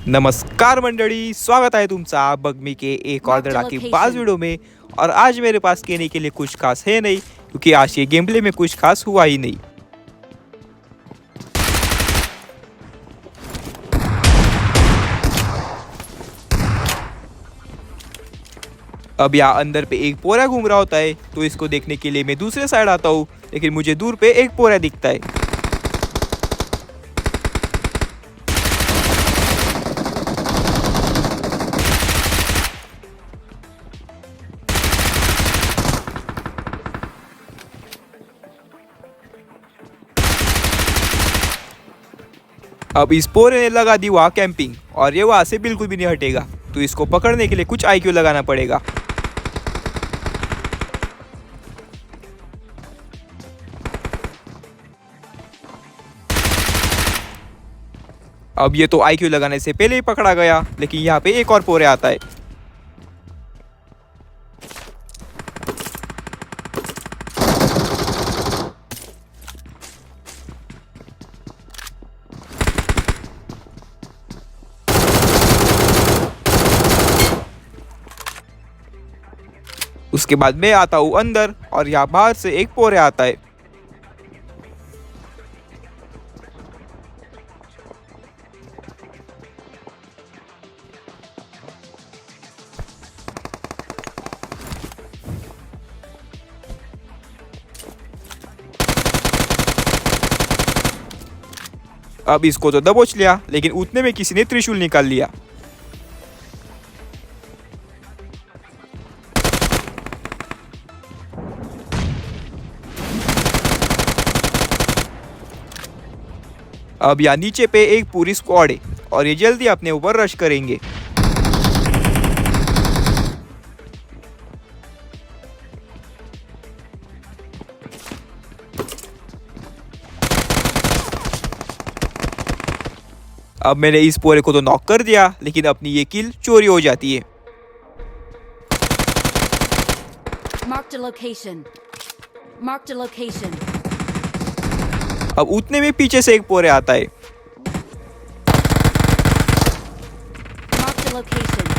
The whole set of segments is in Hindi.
नमस्कार मंडळी, स्वागत आहे तुमचा बगमी के एक और धड़ाकेबाज वीडियो में। और आज मेरे पास कहने के लिए कुछ खास है नहीं, क्योंकि आज ये गेम प्ले में कुछ खास हुआ ही नहीं। अब यहाँ अंदर पे एक पोरा घूम रहा होता है, तो इसको देखने के लिए मैं दूसरे साइड आता हूँ, लेकिन मुझे दूर पे एक पोरा दिखता है। अब इस पोरे ने लगा दी वहाँ कैंपिंग, और ये वहाँ से बिल्कुल भी नहीं हटेगा, तो इसको पकड़ने के लिए कुछ आईक्यू लगाना पड़ेगा। अब ये तो आईक्यू लगाने से पहले ही पकड़ा गया, लेकिन यहाँ पे एक और पोरे आता है। उसके बाद मैं आता हूँ अंदर, और यहाँ बाहर से एक पोरे आता है। अब इसको तो दबोच लिया, लेकिन उतने में किसी ने त्रिशूल निकाल लिया। अब यहाँ नीचे पे एक पूरी स्क्वाड है, और ये जल्दी अपने ऊपर रश करेंगे। अब मैंने इस पोरे को तो नॉक कर दिया, लेकिन अपनी ये किल चोरी हो जाती है। Marked a location. Marked a location. अब उतने में पीछे से एक पोरे आता है। Marked a location.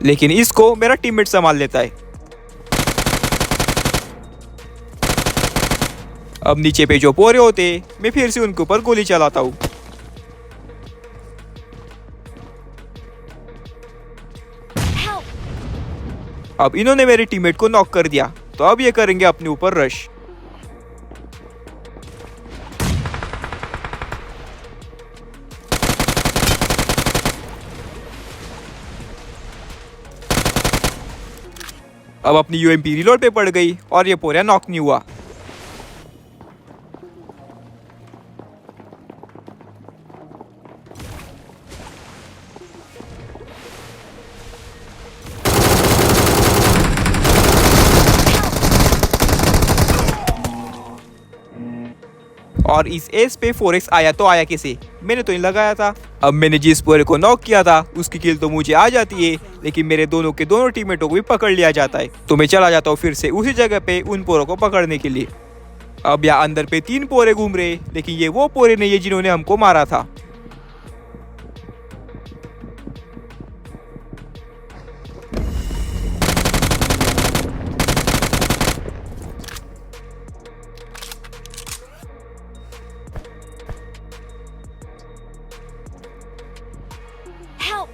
लेकिन इसको मेरा टीममेट संभाल लेता है। अब नीचे पे जो पोरे होते, मैं फिर से उनके ऊपर गोली चलाता हूँ। अब इन्होंने मेरे टीममेट को नॉक कर दिया, तो अब ये करेंगे अपने ऊपर रश। अब अपनी यूएमपी रिलोड पे पड़ गई, और ये पोरा नॉक नहीं हुआ। और इस एस पे 4x आया तो आया कैसे? मैंने तो नहीं लगाया था। अब मैंने जिस पोरे को नॉक किया था, उसकी किल तो मुझे आ जाती है, लेकिन मेरे दोनों के दोनों टीममेटों को भी पकड़ लिया जाता है। तो मैं चला जाता हूँ फिर से उसी जगह पे उन पोरों को पकड़ने के लिए। अब यहाँ अंदर पे 3 पोरे घूम रहे, लेकिन ये वो पोरे नहीं है जिन्होंने हमको मारा था। Help!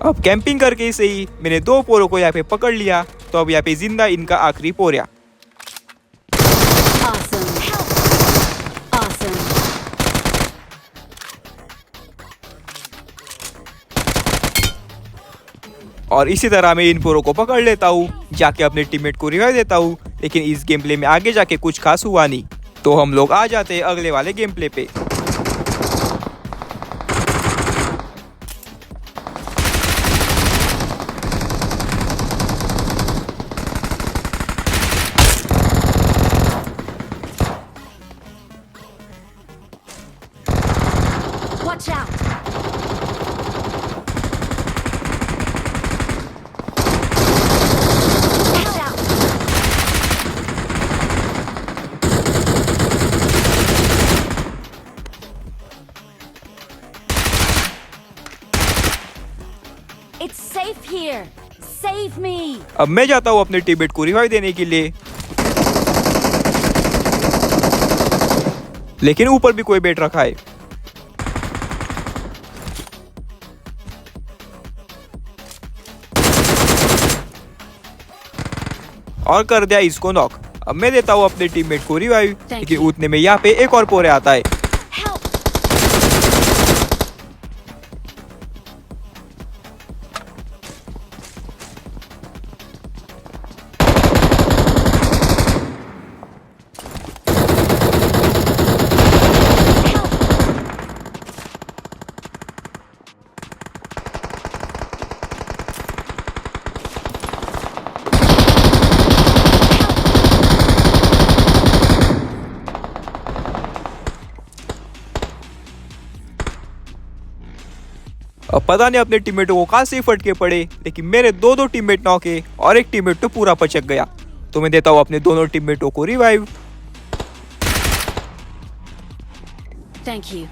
अब कैंपिंग करके से ही मैंने 2 पोरों को यहाँ पे पकड़ लिया, तो अब यहाँ पे जिंदा इनका आखिरी पोरिया। Awesome. Help! Awesome. और इसी तरह मैं इन पोरों को पकड़ लेता हूँ, जाके अपने टीममेट को रिवाइव देता हूँ। लेकिन इस गेम प्ले में आगे जाके कुछ खास हुआ नहीं, तो हम लोग आ जाते हैं अगले वाले गेम प्ले पे। Watch out! It's safe here. Save me. अब मैं जाता हूँ अपने टीममेट को रिवाइव देने के लिए, लेकिन ऊपर भी कोई बेट रखा है। और कर दिया इसको नॉक। अब मैं देता हूँ अपने टीममेट को रिवाइव, लेकिन उतने में यहाँ पे एक और पोरे आता है। Help. अब पता नहीं अपने टीममेटों को कहां से फटके पड़े, लेकिन मेरे दो टीममेट नॉके और एक टीममेट तो पूरा पचक गया। तो मैं देता हूँ अपने दोनों टीममेटों को revive. Thank you.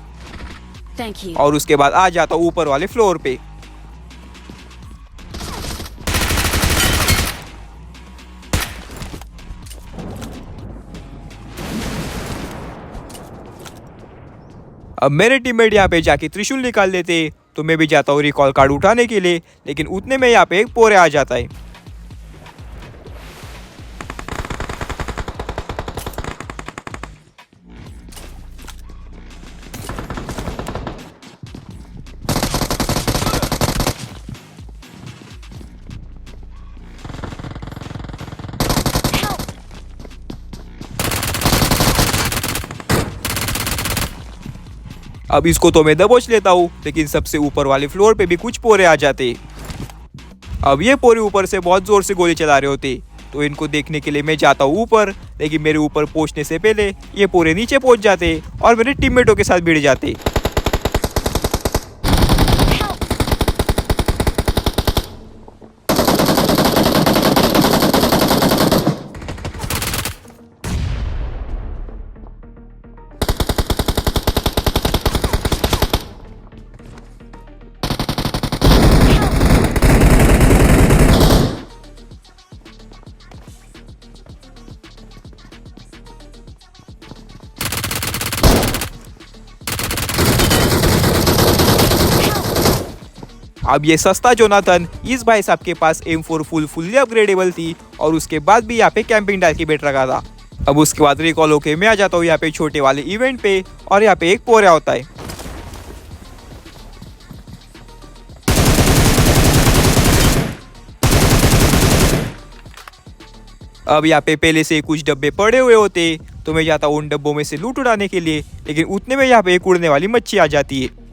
Thank you. और उसके बाद आ जाता हूँ ऊपर वाले फ्लोर पे। अब मेरे टीममेट यहाँ पे जाके त्रिशूल निकाल लेते, तो मैं भी जाता हूँ रिकॉल कार्ड उठाने के लिए, लेकिन उतने में यहाँ पे एक पोरे आ जाता है। अब इसको तो मैं दबोच लेता हूँ, लेकिन सबसे ऊपर वाले फ्लोर पे भी कुछ पोरे आ जाते। अब ये पोरे ऊपर से बहुत जोर से गोली चला रहे होते, तो इनको देखने के लिए मैं जाता हूँ ऊपर, लेकिन मेरे ऊपर पहुंचने से पहले ये पोरे नीचे पहुंच जाते और मेरे टीममेटों के साथ भिड़ जाते। अब ये सस्ता जोनाथन, इस भाई साहब के पास M4 फुल्ली अपग्रेडेबल थी और उसके बाद भी यहाँ पे कैंपिंग डाल के बैठ रखा था। अब उसके बाद रिकॉल होके मैं आ जाता हूँ यहाँ पे छोटे वाले इवेंट पे, और यहाँ पे एक पोरा होता है। अब यहाँ पे पहले से कुछ डब्बे पड़े हुए होते, तो मैं जाता हूँ उन डब्बों में से लूट उड़ाने के लिए, लेकिन उतने में यहाँ पे एक उड़ने वाली मच्छी आ जाती है।